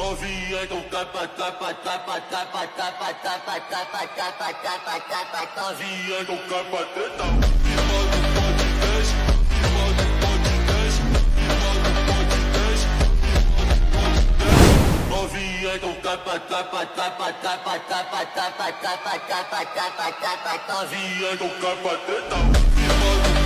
Novinha, então capa, capa, capa, capa, capa, capa, capa, capa, capa, capa, novinha, então capa, treta. Me manda um podcast, me manda um podcast, me manda um podcast, me manda um podcast. Novinha, então capa, capa, capa, capa, capa, capa, capa, capa, capa, capa, novinha, então capa, treta. Me manda um